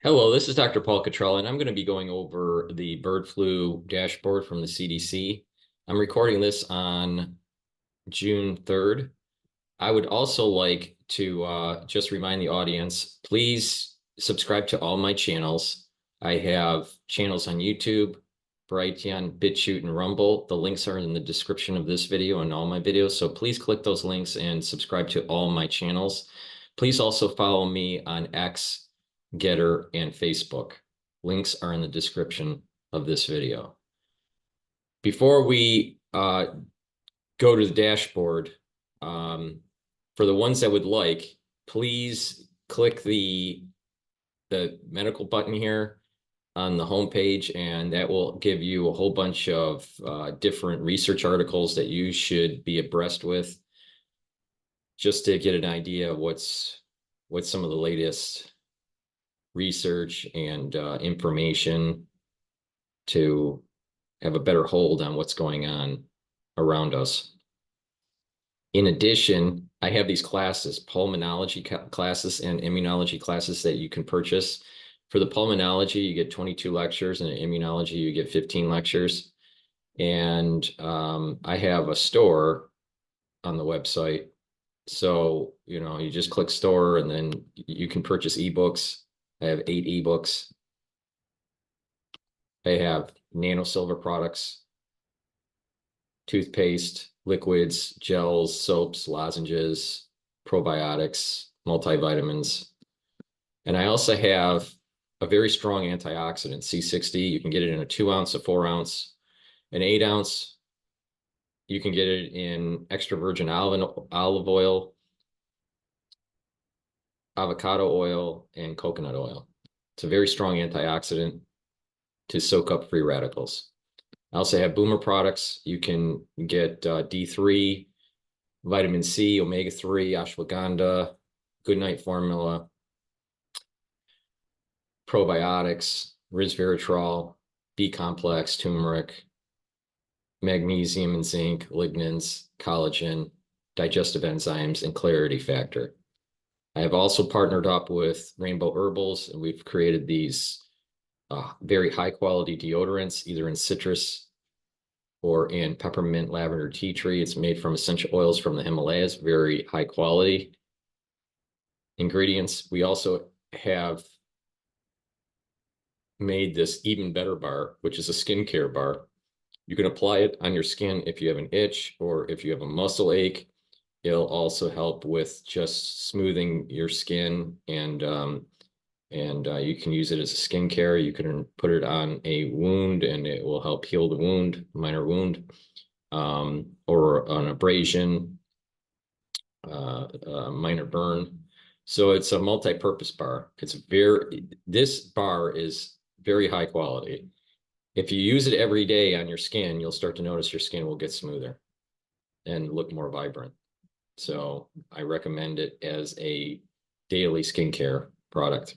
Hello, this is Dr. Paul Cottrell, and I'm going to be going over the bird flu dashboard from the CDC. I'm recording this on June 3rd. I would also like to just remind the audience, please subscribe to all my channels. I have channels on YouTube, Brighteon, Bitchute, and Rumble. The links are in the description of this video and all my videos, so please click those links and subscribe to all my channels. Please also follow me on X, GETTR, and Facebook. Links are in the description of this video. Before we go to the dashboard, for the ones that would like, please click the medical button here on the home page, and that will give you a whole bunch of different research articles that you should be abreast with, just to get an idea of what's some of the latest research and information to have a better hold on what's going on around us. In addition, I have these classes, pulmonology classes and immunology classes that you can purchase. For the pulmonology, you get 22 lectures, and in immunology, you get 15 lectures. And I have a store on the website. So, you just click store, and then you can purchase ebooks. I have 8 ebooks. I have nano silver products, toothpaste, liquids, gels, soaps, lozenges, probiotics, multivitamins. And I also have a very strong antioxidant, C60. You can get it in a 2-ounce, a 4-ounce, an 8-ounce. You can get it in extra virgin olive oil, avocado oil, and coconut oil. It's a very strong antioxidant to soak up free radicals. I also have Boomer products. You can get D3, vitamin C, omega-3, ashwagandha, Goodnight formula, probiotics, resveratrol, B-complex, turmeric, magnesium and zinc, lignans, collagen, digestive enzymes, and clarity factor. I have also partnered up with Rainbow Herbals, and we've created these very high quality deodorants, either in citrus or in peppermint lavender tea tree. It's made from essential oils from the Himalayas, very high quality ingredients. We also have made this Even Better bar, which is a skincare bar. You can apply it on your skin if you have an itch or if you have a muscle ache. It'll also help with just smoothing your skin, and you can use it as a skincare. You can put it on a wound, and it will help heal the wound, minor wound, or an abrasion, minor burn. So it's a multi-purpose bar. This bar is very high quality. If you use it every day on your skin, you'll start to notice your skin will get smoother and look more vibrant. So I recommend it as a daily skincare product.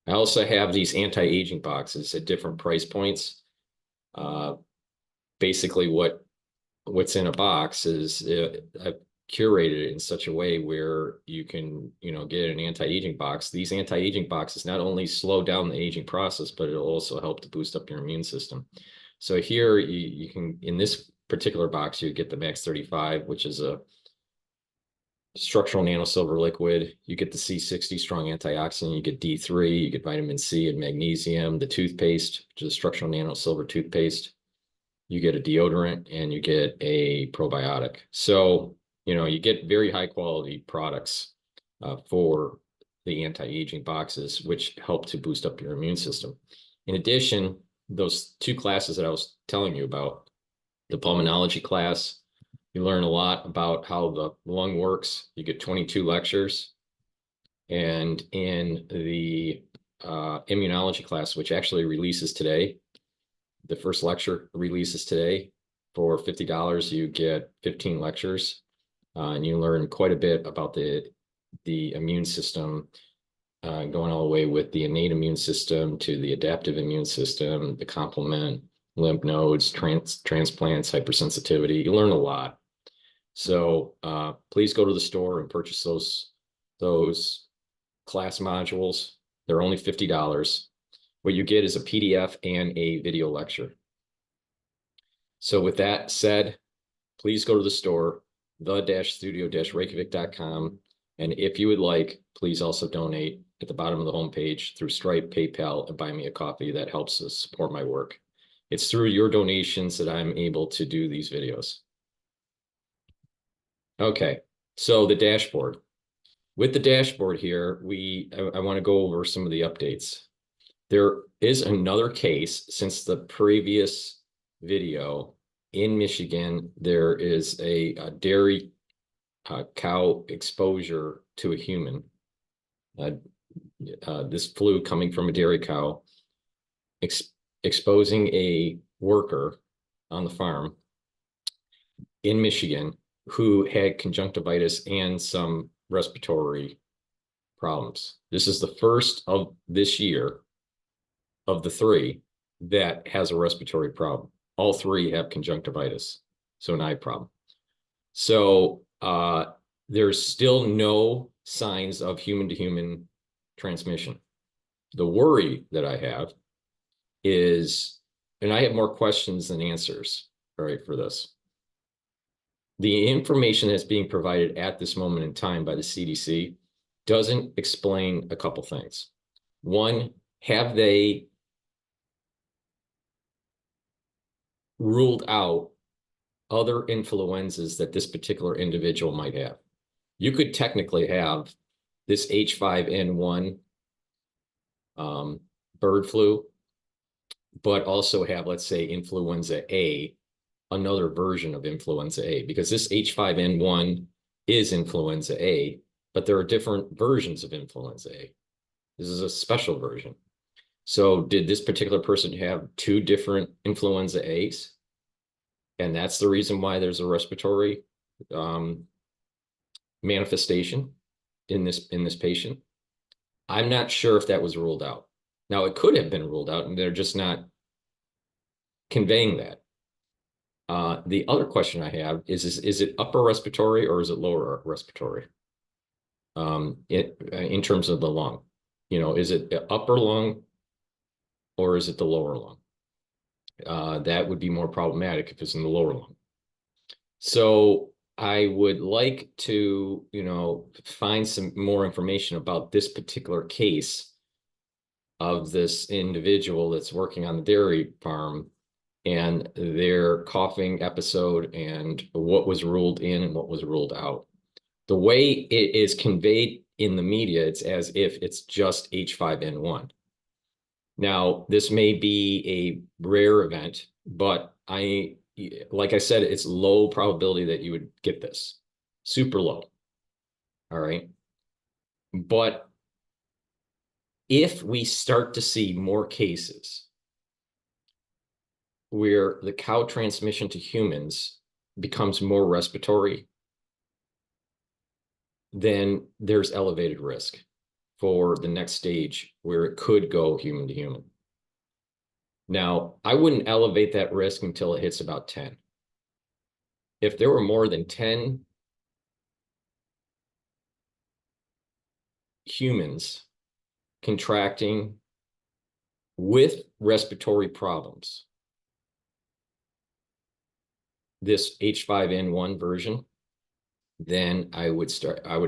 I also have these anti-aging boxes at different price points. Basically, what's in a box is I've curated it in such a way where you can, get an anti-aging box. These anti-aging boxes not only slow down the aging process, but it'll also help to boost up your immune system. So here you can, in this particular box, you get the Max 35, which is a structural nanosilver liquid. You get the C60 strong antioxidant, you get D3, you get vitamin C and magnesium, the toothpaste, which is a structural nanosilver toothpaste. You get a deodorant, and you get a probiotic. So, you get very high quality products for the anti-aging boxes, which help to boost up your immune system. In addition, those 2 classes that I was telling you about, the pulmonology class, you learn a lot about how the lung works. You get 22 lectures. And in the immunology class, which actually releases today, the first lecture releases today. For $50, you get 15 lectures, and you learn quite a bit about the immune system, going all the way with the innate immune system to the adaptive immune system, the complement, lymph nodes, transplants, hypersensitivity. You learn a lot. So please go to the store and purchase those class modules. They're only $50. What you get is a PDF and a video lecture. So with that said, please go to the store, the-studio-reykjavik.com. And if you would like, please also donate at the bottom of the homepage through Stripe, PayPal, and Buy Me a Coffee. That helps us support my work. It's through your donations that I'm able to do these videos. Okay, so the dashboard. With the dashboard here, I want to go over some of the updates. There is another case since the previous video. In Michigan, there is a dairy cow exposure to a human. This flu coming from a dairy cow, exposing a worker on the farm in Michigan who had conjunctivitis and some respiratory problems. This is the first of this year of the 3 that has a respiratory problem. All 3 have conjunctivitis, so an eye problem. So there's still no signs of human-to-human transmission. The worry that I have is, and I have more questions than answers, right, for this. The information that's being provided at this moment in time by the CDC doesn't explain a couple things. One, have they ruled out other influenzas that this particular individual might have? You could technically have this H5N1 bird flu, but also have, let's say, influenza A, another version of influenza A, because this H5N1 is influenza A, but there are different versions of influenza A. This is a special version. So did this particular person have 2 different influenza A's? And that's the reason why there's a respiratory manifestation in this patient. I'm not sure if that was ruled out. Now, it could have been ruled out, and they're just not conveying that. The other question I have is it upper respiratory or is it lower respiratory? In terms of the lung, is it the upper lung or is it the lower lung? That would be more problematic if it's in the lower lung. So I would like to, find some more information about this particular case of this individual that's working on the dairy farm and their coughing episode and what was ruled in and what was ruled out. The way it is conveyed in the media, it's as if it's just H5N1. Now, this may be a rare event, but like I said, it's low probability that you would get this. Super low. All right. But if we start to see more cases where the cow transmission to humans becomes more respiratory, then there's elevated risk for the next stage where it could go human to human. Now, I wouldn't elevate that risk until it hits about 10. If there were more than 10 humans contracting with respiratory problems, this H5N1 version, then I would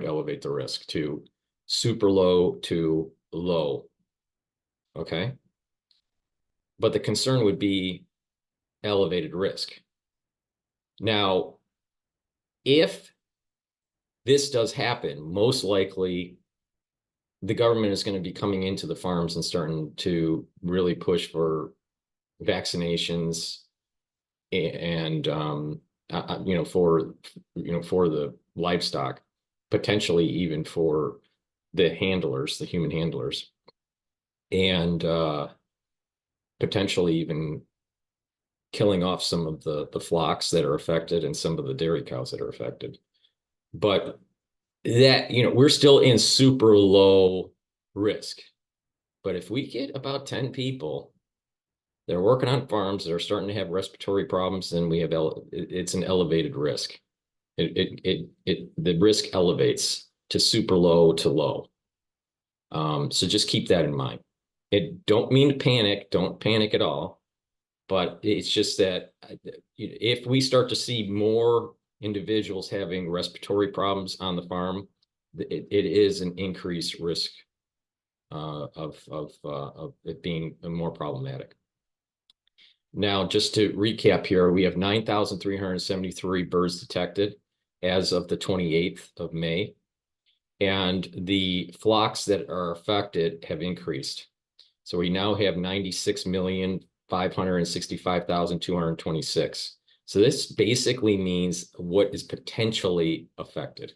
elevate the risk to super low to low. Okay. But the concern would be elevated risk. Now, if this does happen, most likely the government is going to be coming into the farms and starting to really push for vaccinations and for the livestock, potentially even for the handlers, the human handlers, and potentially even killing off some of the flocks that are affected and some of the dairy cows that are affected. But that, we're still in super low risk. But if we get about 10 people that are working on farms that are starting to have respiratory problems, then we have it's an elevated risk. The risk elevates to super low to low. So just keep that in mind. It don't mean to panic, don't panic at all, but it's just that if we start to see more individuals having respiratory problems on the farm, it is an increased risk of it being more problematic. Now, just to recap here, we have 9,373 birds detected as of the 28th of May, and the flocks that are affected have increased. So we now have 96,565,226. So this basically means what is potentially affected.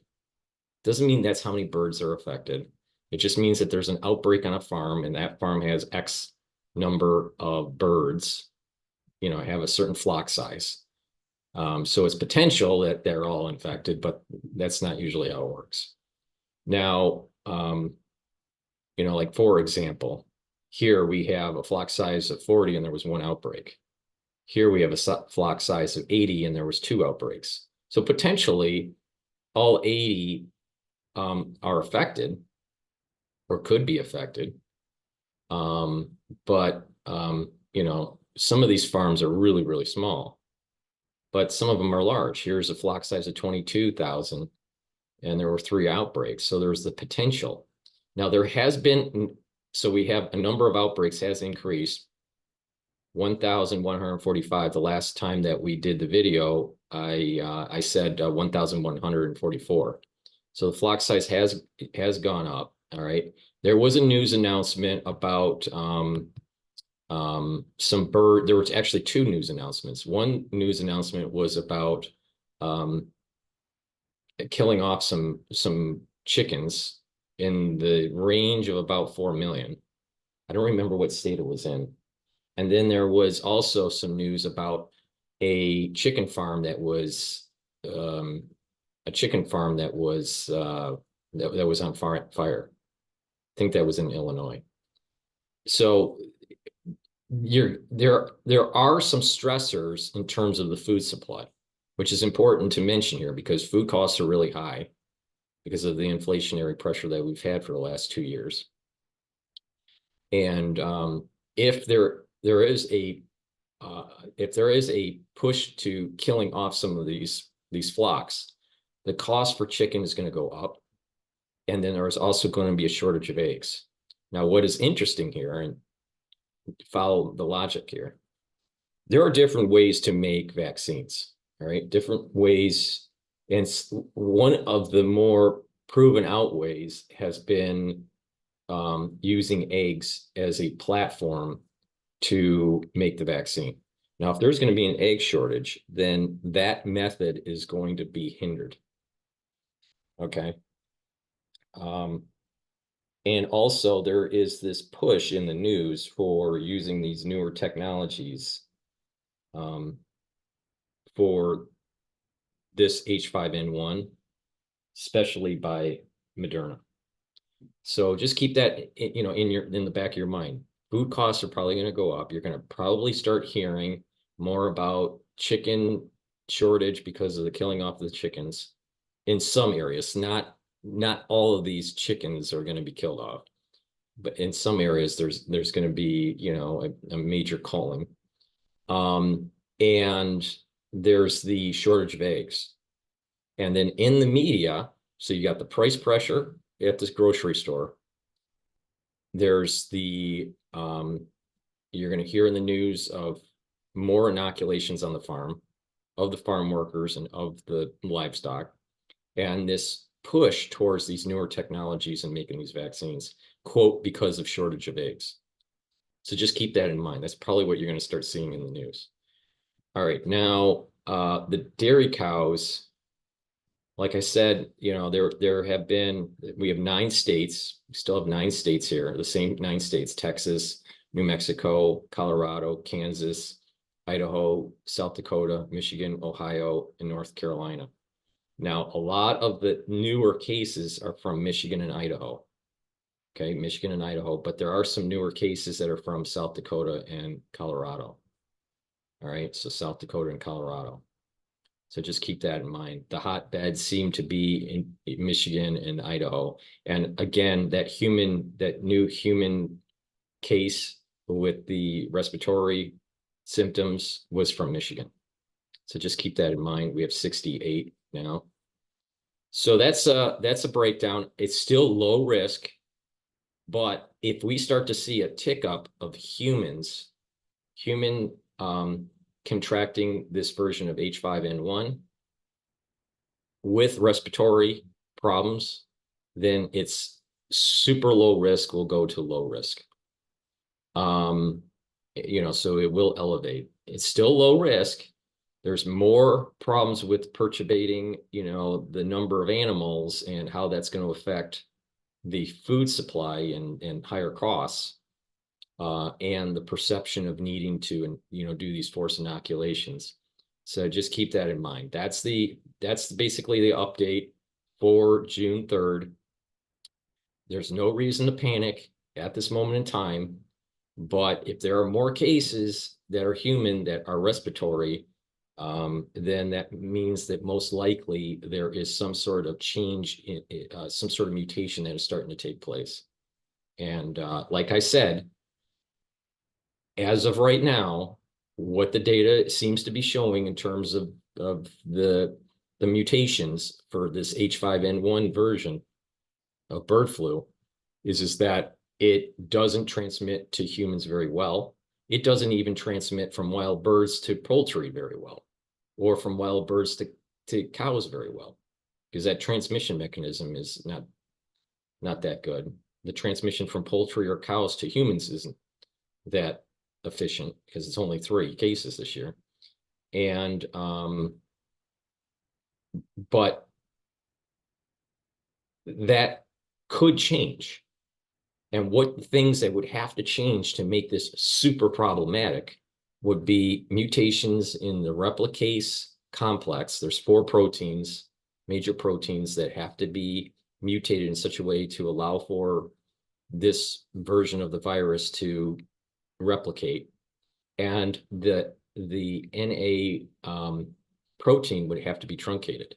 Doesn't mean that's how many birds are affected. It just means that there's an outbreak on a farm and that farm has X number of birds, have a certain flock size. So it's potential that they're all infected, but that's not usually how it works. Now, like for example, here we have a flock size of 40 and there was one outbreak. Here we have a flock size of 80 and there was 2 outbreaks. So potentially all 80 are affected or could be affected. But some of these farms are really, really small, but some of them are large. Here's a flock size of 22,000 and there were 3 outbreaks. So there's the potential. Now there has been, so we have a number of outbreaks has increased 1,145. The last time that we did the video, I said 1,144. So the flock size has gone up. All right. There was a news announcement about some bird. There were actually 2 news announcements. One news announcement was about killing off some chickens in the range of about 4 million. I don't remember what state it was in. And then there was also some news about a chicken farm that was on fire. I think that was in Illinois. So there are some stressors in terms of the food supply, which is important to mention here because food costs are really high because of the inflationary pressure that we've had for the last 2 years. And if there is a push to killing off some of these flocks, the cost for chicken is going to go up, and then there is also going to be a shortage of eggs. Now, what is interesting here, and follow the logic here, there are different ways to make vaccines. All right, different ways, and one of the more proven out ways has been using eggs as a platform to make the vaccine. Now, if there's going to be an egg shortage, then that method is going to be hindered. Okay. And also there is this push in the news for using these newer technologies for this H5N1, especially by Moderna. So just keep that, in the back of your mind. Food costs are probably going to go up. You're going to probably start hearing more about chicken shortage because of the killing off of the chickens in some areas. Not all of these chickens are going to be killed off, but in some areas there's going to be, a major culling. And there's the shortage of eggs. And then in the media, so you got the price pressure at this grocery store. There's the you're going to hear in the news of more inoculations on the farm, of the farm workers and of the livestock, and this push towards these newer technologies and making these vaccines, quote, because of shortage of eggs. So just keep that in mind. That's probably what you're going to start seeing in the news. All right, now the dairy cows, like I said, there have been, we have 9 states. We still have 9 states here, the same 9 states: Texas, New Mexico, Colorado, Kansas, Idaho, South Dakota, Michigan, Ohio, and North Carolina. Now, a lot of the newer cases are from Michigan and Idaho. Okay, Michigan and Idaho, but there are some newer cases that are from South Dakota and Colorado. All right, so South Dakota and Colorado. So just keep that in mind. The hotbeds seem to be in Michigan and Idaho. And again, that new human case with the respiratory symptoms was from Michigan. So just keep that in mind. We have 68 now. So that's a breakdown. It's still low risk, but if we start to see a tick up of human contracting this version of H5N1 with respiratory problems, then it's super low risk will go to low risk. So it will elevate. It's still low risk. There's more problems with perturbating, the number of animals and how that's going to affect the food supply and higher costs, and the perception of needing to, do these forced inoculations. So just keep that in mind. That's basically the update for June 3rd. There's no reason to panic at this moment in time, but if there are more cases that are human that are respiratory, then that means that most likely there is some sort of change, some sort of mutation that is starting to take place. And like I said, as of right now, what the data seems to be showing in terms of the mutations for this H5N1 version of bird flu is that it doesn't transmit to humans very well. It doesn't even transmit from wild birds to poultry very well, or from wild birds to cows very well, because that transmission mechanism is not that good. The transmission from poultry or cows to humans isn't that efficient because it's only 3 cases this year. And but that could change. And what things that would have to change to make this super problematic would be mutations in the replicase complex. There's 4 proteins, major proteins, that have to be mutated in such a way to allow for this version of the virus to replicate. And the NA protein would have to be truncated.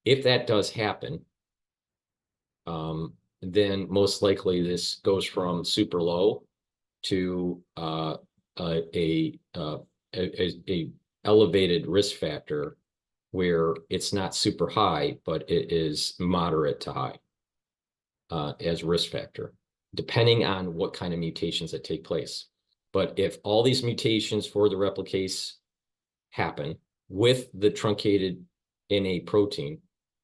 If that does happen, then most likely this goes from super low to a elevated risk factor where it's not super high, but it is moderate to high as risk factor, depending on what kind of mutations that take place. But if all these mutations for the replicase happen with the truncated NA protein,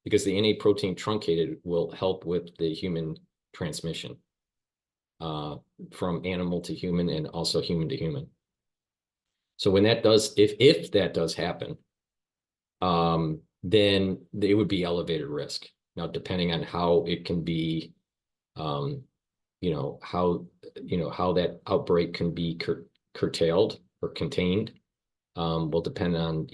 because the NA protein truncated will help with the human transmission from animal to human and also human to human. So when that does, if that does happen, then it would be elevated risk. Now, depending on how it can be, how that outbreak can be curtailed or contained, will depend on,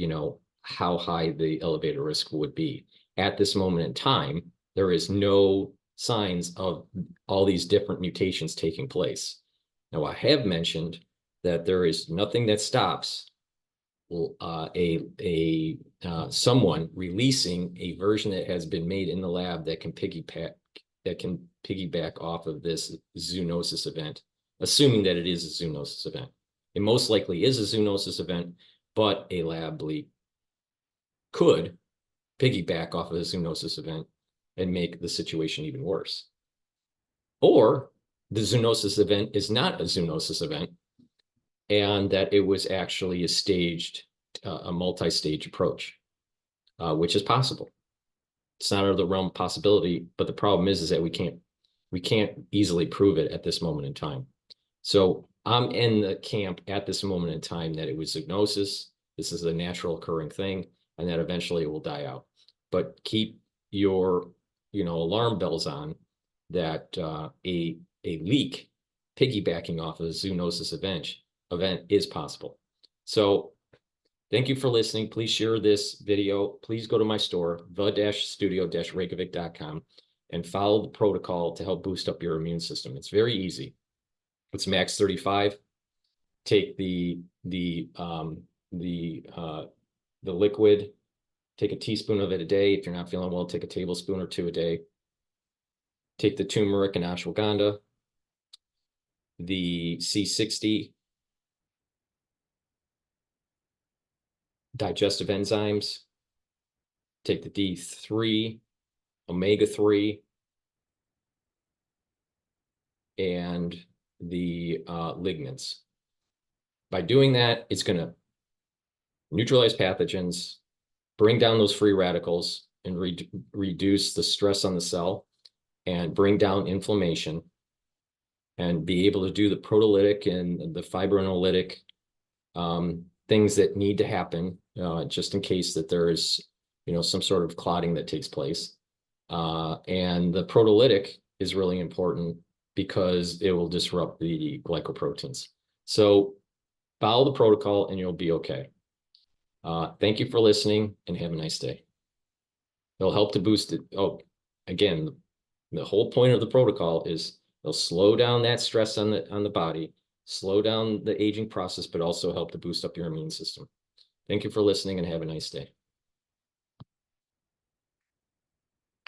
how high the elevated risk would be. At this moment in time, there is no signs of all these different mutations taking place. Now, I have mentioned that there is nothing that stops someone releasing a version that has been made in the lab that can piggyback off of this zoonosis event, assuming that it is a zoonosis event. It most likely is a zoonosis event, but a lab leak could piggyback off of the zoonosis event and make the situation even worse. Or the zoonosis event is not a zoonosis event, and that it was actually a multi-stage approach, which is possible. It's not out of the realm of possibility, but the problem is that we can't easily prove it at this moment in time. So I'm in the camp at this moment in time that it was zoonosis. This is a natural occurring thing, and that eventually it will die out. But keep your, alarm bells on that a leak piggybacking off of a zoonosis event is possible. So thank you for listening. Please share this video. Please go to my store, the-studio-reykjavik.com, and follow the protocol to help boost up your immune system. It's very easy. It's max 35. Take the liquid Take a teaspoon of it a day. If you're not feeling well, take a tablespoon or 2 a day. Take the turmeric and ashwagandha, the C60, digestive enzymes. Take the D3, omega-3, and the lignans. By doing that, it's going to neutralize pathogens, bring down those free radicals, and reduce the stress on the cell, and bring down inflammation, and be able to do the proteolytic and the fibrinolytic things that need to happen just in case that there is, some sort of clotting that takes place. And the proteolytic is really important because it will disrupt the glycoproteins. So follow the protocol and you'll be okay. Thank you for listening and have a nice day. It'll help to boost it. Oh, again, the whole point of the protocol is they'll slow down that stress on the body, slow down the aging process, but also help to boost up your immune system. Thank you for listening and have a nice day.